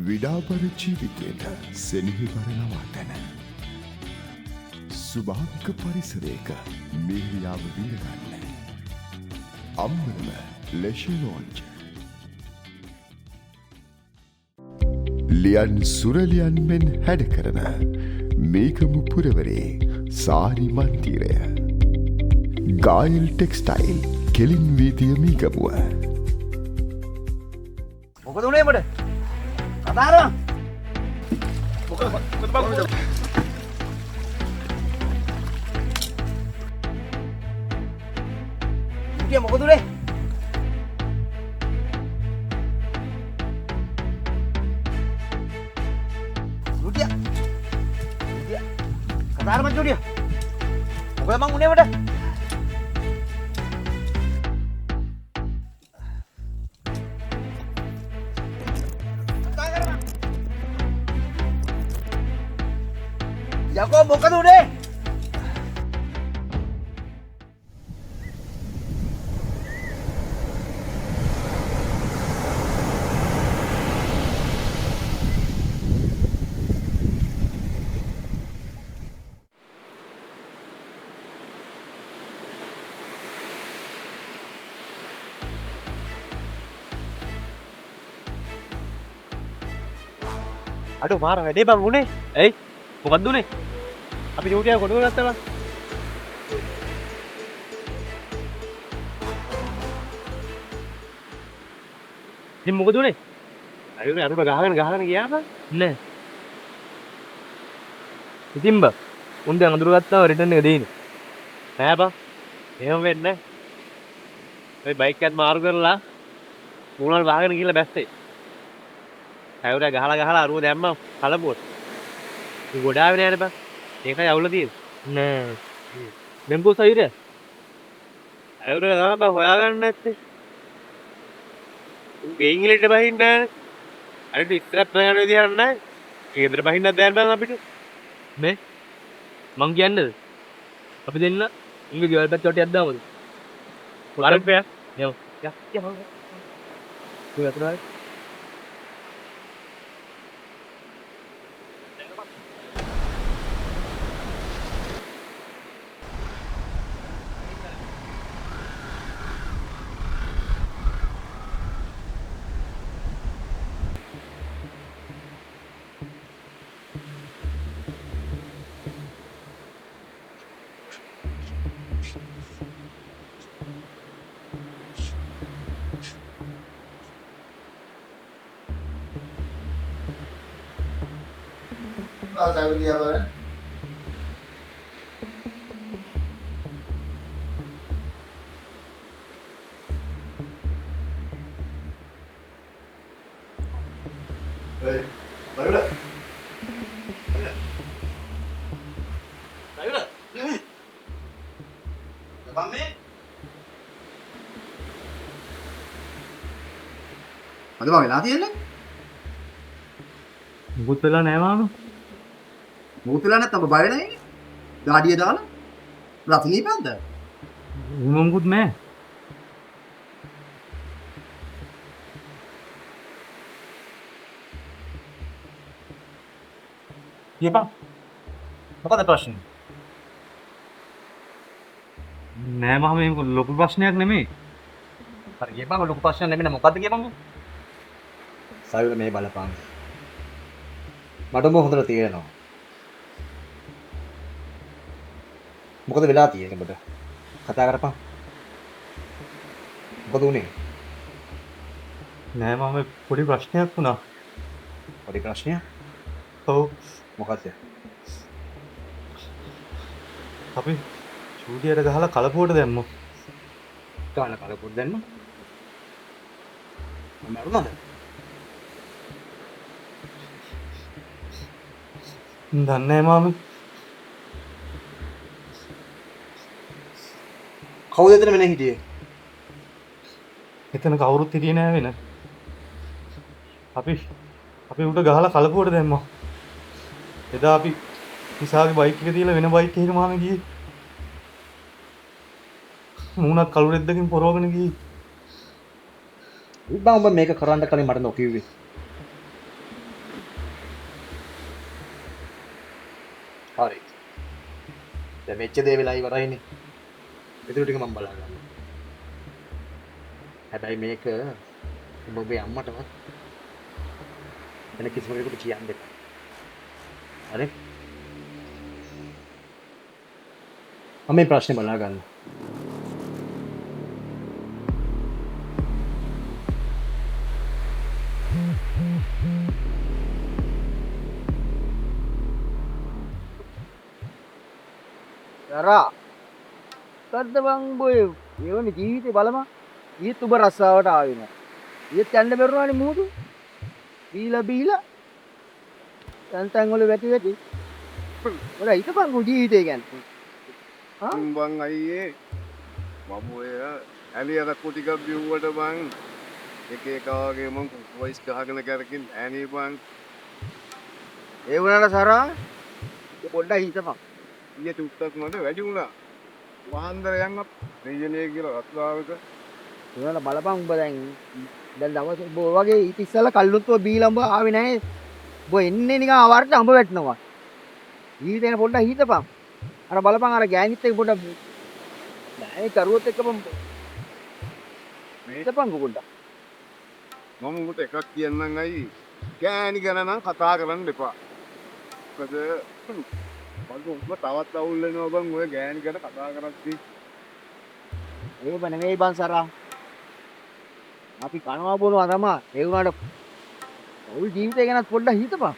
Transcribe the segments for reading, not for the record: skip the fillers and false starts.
විඩාබර ජීවිතයට සෙනෙහිබර නවාතැන. සුභාවික පරිසරයක මිහිරියාව විඳගන්න. අම්බරම ලෙෂලෝන්ජ්. ලියන් සුරලියන් මෙන් හැඩ කරන මේකමු පුරවරේ සාරි මන්තිරය. ගායල් ටෙක්ස්ටයිල් කෙලින් වීතිය මීගමුව. මොකද උනේ මට? කතාරම. මොකද බං? ඉතින් මොකද උනේ? රුටිය. කතාරම ජොඩිය. මොකද මං උනේ මට? යකෝ මොකද උනේ? අඩෝ මාර වැඩේ බං උනේ. ඇයි? මොකක්ද උනේ? අපි ඩියුටි එක කොටුව ගත්තා බං. ඉතින් මොකද උනේ? අයියෝ අරුණ ගහගෙන ගියා බං. නෑ. ඉතින් බං උන් දැන් අඳුර ගත්තා රිටර්න් එක දෙයිනේ. නෑ බං. එහෙම වෙන්නේ නෑ. ඔය බයික් එකත් මාරු කරලා මූණල් වහගෙන ගිහලා බැස්සේ. ඇයුර ගහලා අරුව දැම්මම කලබුවට. මේ ගොඩාවේ නෑනේ බං. ඒකයි අවුල තියෙන්නේ. නෑ. මෙම්බෝ සයිරේ. ඇයුර ගහලා බං හොයාගන්න නැත්තේ. ගෙයින් ඉලට බහින්න නෑනේ. අනිත් ඉස්සරහට යන විදිහක් නෑ. කේන්දර බහින්නත් දැන් බං අපිට. මේ මං කියන්නේද? අපි දෙන්න උන්ගේ ගෙවල් පැත්තට යටයක් දාමුද? වරපෑ. යමු. යමු. කොහේද? saya beli apa kan? Baru dah. Abang ni? Ada bang lati ni? මුකුත් වෙලා නෑ මාම. මොකද නැත්නම් බය නැහැ නේ. ගාඩිය දාලා රතිනී පැන්ද. මුකුත් නෑ. යපා. මොකද ප්‍රශ්නේ? නෑ මම මේක ලොකු ප්‍රශ්නයක් නෙමෙයි. හරි ගියපන් ලොකු ප්‍රශ්නයක් නෙමෙයි මොකද්ද කියපන්. සායුර මේ බලපං. මට හොඳට තේරෙනවා. මොකද වෙලා තියෙන්නේ ඔබට? කතා කරපන්. මොකද උනේ? නෑ මම පොඩි ප්‍රශ්නයක් වුණා. පොඩි ප්‍රශ්නයක්? ඔව්. මොකද්ද? අපි චූඩියට ගහලා කලපුවට දැම්මා. ගහලා කලපුවට දැම්මා? මම අරුණාද? දන්නේ නෑ මාමේ. කවුද එතන මෙන්න හිටියේ? එතන කවුරුත් හිටියේ නෑ වෙන. අපි උඩ ගහලා කලපුවට දැම්මා. එදා අපි ඉසාගේ බයික් එක තියලා වෙන බයික් එකක මාමේ ගියේ. මූණක් කළු රෙද්දකින් පොරවගෙන ගියේ. බං ඔබ මේක කරන්න කලින් මට නොකියුවේ. හරි. දැන් මෙච්ච දේ වෙලා ඉවරයිනේ. ඉතුරු ටික මම බලා ගන්නවා. හැබැයි මේක ඔබේ අම්මටවත් වෙන කිසිම කෙනෙකුට කියන්න එපා. හරි? මම මේ ප්‍රශ්නේ බලා ගන්නවා. Ra, කද්ද බං බොය එවනි ජීවිතේ බලමන් ඊත් උඹ රස්සාවට ආවේ නෑ ඊත් යන්න බැරුණානේ මුහුදු බීලා තැන් වල වැටි ඔර හිතපන් ජීවිතේ ගැන බං අයියේ මම ඔය ඇලියට කුටිකක් බිව්වට බං එක එක වගේ මං වොයිස් ගහගෙන කරකින් ඈනේ බං ඒ වුණාට සරා පොඩ්ඩක් හිතපන් ඊයේ තුත්තක් මට වැඩි වුණා වහන්දර යන්න දෙයනේ කියලා රත්ලාවක ඒවල බලපන් උඹ දැන් දවස් උඹ වගේ ඊට ඉස්සෙල්ලා කල්ලුත්ව බීලා උඹ ආවේ නැහැ උඹ එන්නේ නිකන් අවර්ත උඹ වැටෙනවා ජීවිතේන පොඩ්ඩක් හිතපන් අර බලපන් අර ගෑනිත් එක්ක පොඩ්ඩක් නෑ කරුවොත් එක්කපන් හිතපන් පොඩ්ඩක් මම උඹට එකක් කියන්නම් අයි ගෑණි ගැන නම් කතා කරන්න එපා මොකද උඹ තවත් අවුල් වෙනවා බං ඔය ගෑණි ගැන කතා කරද්දී ඒක නෙවෙයි බං සරා අපි කනවා බොනවා තමයි ඒ වුණාට ඔව් ජීවිතය ගැන පොඩ්ඩක් හිතපන්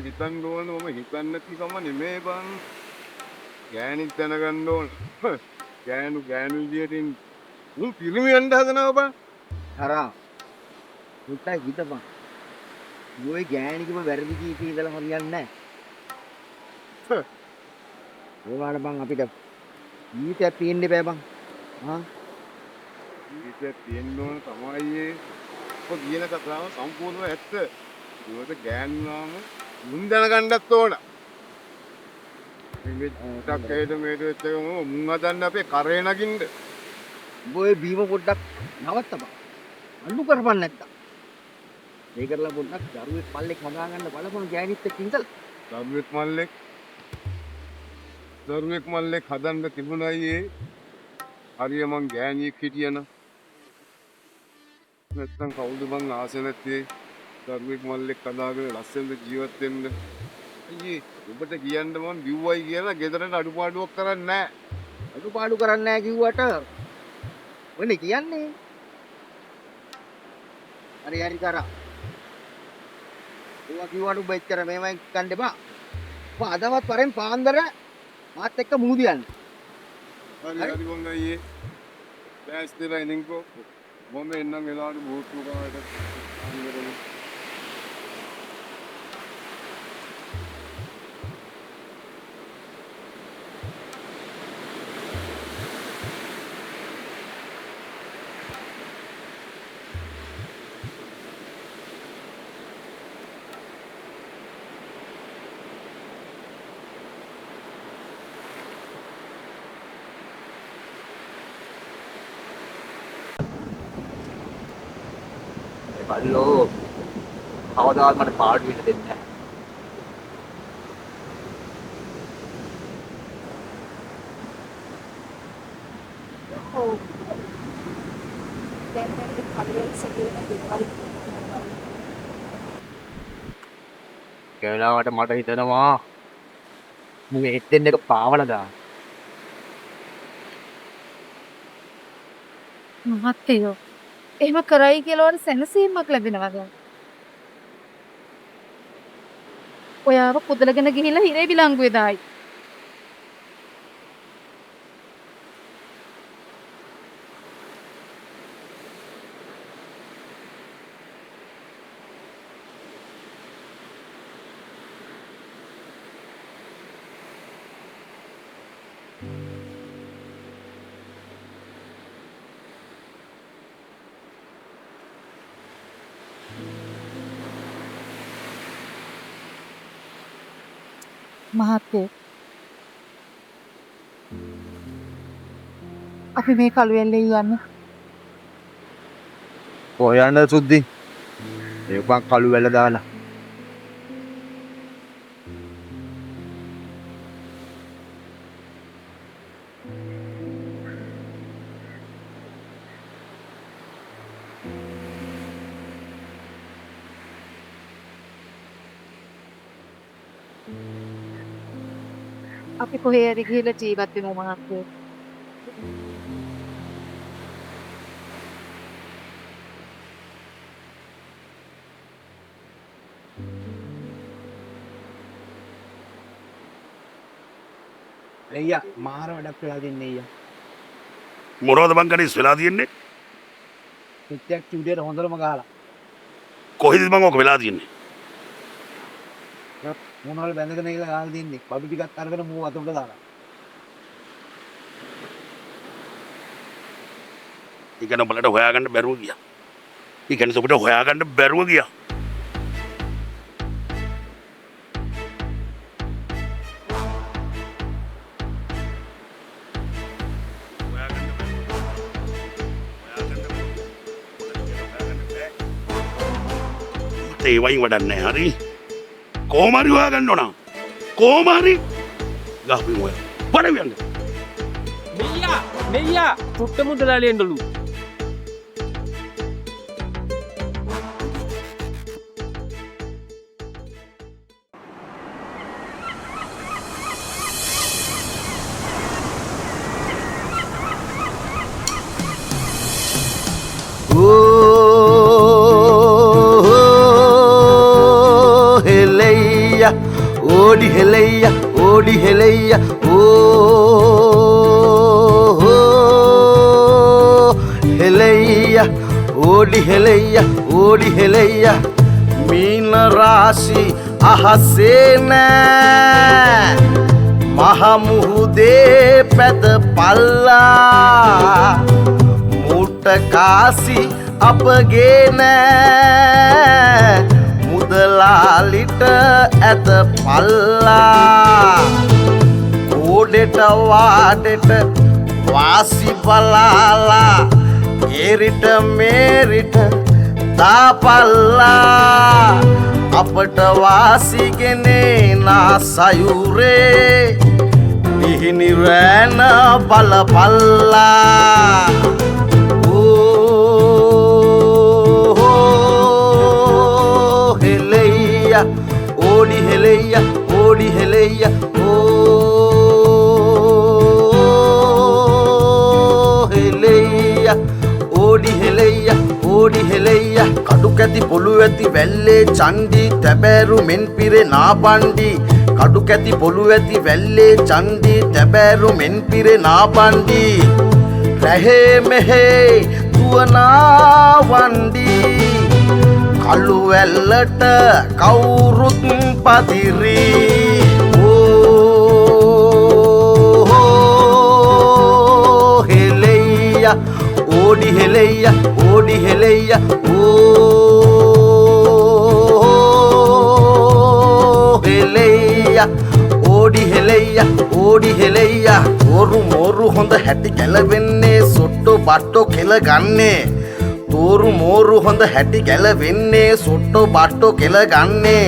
හිතන්න ඕන මම හිතන්නේ නැති කම නෙමෙයි බං ගෑණිත් දැනගන්න ඕන ගෑනු විදියට උන් පිරිමියන්ට හදනවා බං සරා පොඩ්ඩක් හිතපන් ඔය ගෑණිකම වැරදි කීපේ ඉඳලා හරියන්නේ නැහැ ඒ වුණාට බං අපිට ජීවිතයක් තියෙන්න බෑ බං ජීවිතයක් තියෙන්න ඕන තමයි ඔය කියන කතාව සම්පූර්ණව ඇත්ත මොකද ගෑනුනාම මුන් දැනගන්නත් ඕන මේ ටක් මේට එච්චකම මුන් හදන්න අපේ කරේ නගින්න ඔය බීම පොඩ්ඩක් නවත්තපන් අන්නු කරපන් නැත්තම් ඒ කරලා පොඩ්ඩක් දරුවෙක් පල්ලෙක් හදා ගන්න බලපන් ගෑනිත් එක්ක ඉඳලා දරුවෙක් මල්ලෙක් හදන්න තිබුණයි ඒ හරිය මං ගෑණියෙක් හිටියන නැත්තම් කවුද මං ආසෙ නැත්තේ දරුවෙක් මල්ලෙක් හදාගෙන ලස්සනට ජීවත් වෙන්න අයියේ ඔබට කියන්න මම බිව්වයි කියලා ගෙදරට අඩුපාඩුවක් කරන්නේ නැහැ අඩුපාඩු කරන්නේ නැහැ කිව්වට ඔන්නේ කියන්නේ හරි කරා ඔයා කිව්වට ඔබ එච්චර මේවයි ගන්න එපා ඔබ අදවත් වරෙන් පාන්දර මාත් එක්ක මුහුදු යන්න හරි මං අයියේ දැස් දෙලා ඉන්නකෝ මම එන්නම් වෙලාවට බෝට්ටු ගාවට අනිවාර්යයෙන් බල්ලෝ කවදාවත් මට පාඩු වෙන්න දෙන්නේ නැහැ. ඔව්. දැන් මම කලින් සෙකේන දෙපාරක් කේලාවට මට හිතෙනවා මම ඒත් දෙන්න එක පාවලා දාන්න. මහත්තයෝ එහෙම කරයි කියලා වර සැනසීමක් ලැබෙනවද? ඔයාව කුදලගෙන ගිහිල්ලා හිරේ විලංගුවේ දායි. මහත්තයෝ අපි මේ කළුවෙල්ලේ යන්නේ. කොහේ යන්නද සුද්දි? ඒකක් කළු වැල දාලා. අපි කොහේ හරි ගිහලා ජීවත් වෙමු මහත්තයෝ. අයියා මාර වැඩක් වෙලා දෙන්නේ අයියා. මොනවද බං කණිස් වෙලා තියෙන්නේ? පිටයක් චුඩේට හොඳටම ගහලා. කොහෙද බං ඔක වෙලා තියෙන්නේ? මොනවල බැඳගෙන ඉලා ගහලා දෙන්නේ. බඩු ටිකක් අරගෙන මූ අතට දාලා. ඒක නම් බලට හොයාගන්න බැරුව ගියා. ඒ කියන්නේ ඔබට හොයාගන්න බැරුව ගියා. ඒ වයින් වැඩක් නැහැ හරි. කොහොම හරි හොයාගන්න ඕන. කොහොම හරි ගහපින් ඔය. පඩවියන්න. මෙయ్యా පුට්ට මුදලාලියෙන්ඩලු. Odi heleya, odi heleya, heleya, odi heleya, odi heleya. Meena rasi ahasena, mahamuhude ped palla, mutakasi apagena. මුදලාලිට ඇත පල්ලා කෝඩෙට වාඩෙට වාසි බලාලා ඒරිට මේරිට දාපල්ලා අපට වාසිගෙනේ නාසයුරේ පිහිනි රෑන බලපල්ලා odi heleya, odi heleya, heleya, odi heleya, odi heleya. Kadu kati polu ඇති වැල්ලේ චණ්ඩි තැබෑරු මෙන් පිරේ නාපණ්ඩි. කඩු කැති පොළු ඇති වැල්ලේ චණ්ඩි තැබෑරු මෙන් පිරේ නාපණ්ඩි. රැහේ මෙහේ දුවනා වණ්ඩි. කළු වැල්ලට කවුරුත් පදිරි. හෙලෙයියා ඕඩි හෙලෙයියා ඕඩි හෙලෙයියා හෙලෙයියා ඕඩි හෙලෙයියා ඕඩි හෙලෙයියා. තෝරු මෝරු හොඳ හැටි ගැලවෙන්නේ සොට්ටෝ බට්ටෝ කෙල ගන්නේ. තෝරු මෝරු හොඳ හැටි ගැලවෙන්නේ සොට්ටෝ බට්ටෝ කෙල ගන්නේ.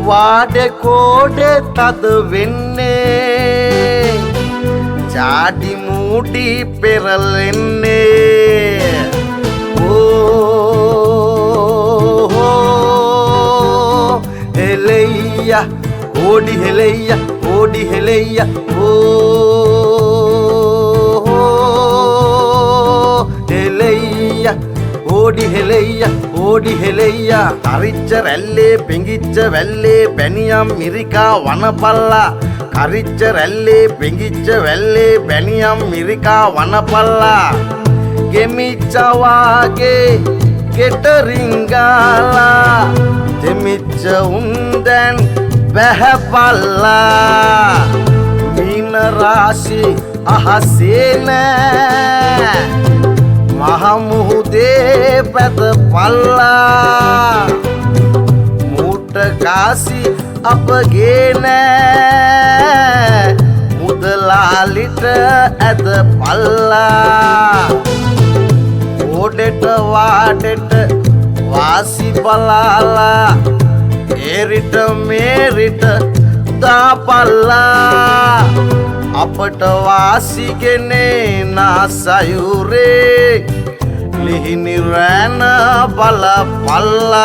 වාඩේ කෝඩේ තද වෙන්නේ ජාඩි මූඩි පෙරලෙන්නේ. හෙලෙයියා ඕඩි හෙලෙයියා ඕඩි හෙලෙයියා හෙලෙයියා ඕඩි හෙලෙයියා ඕඩි හෙලෙයියා. හරිච්ච රැල්ලේ පෙඟිච්ච වැල්ලේ බැනියම් මිරිකා වනපල්ලා. කරිච්ච රැල්ලේ පෙඟිච්ච වැල්ලේ බැනියම් මිරිකා වනපල්ලා. ගෙමිච්ච වාගේ කෙටරිංගාලා දෙමිච්ච උන්දැන් බැහැපල්ලා. මීන රාශි අහසේ නෑ මහමුහුදේ පැත පල්ලා. මූට කාසි අපගේ නෑ මුදලාලිට ඇත පල්ලා. ඕඩෙට වාඩෙට වාසි බලාලා ඒරිට මේරිට දාපල්ලා. අපට වාසිගෙනේ නාසයුරේ ලිහිනි රෑන බලපල්ලා.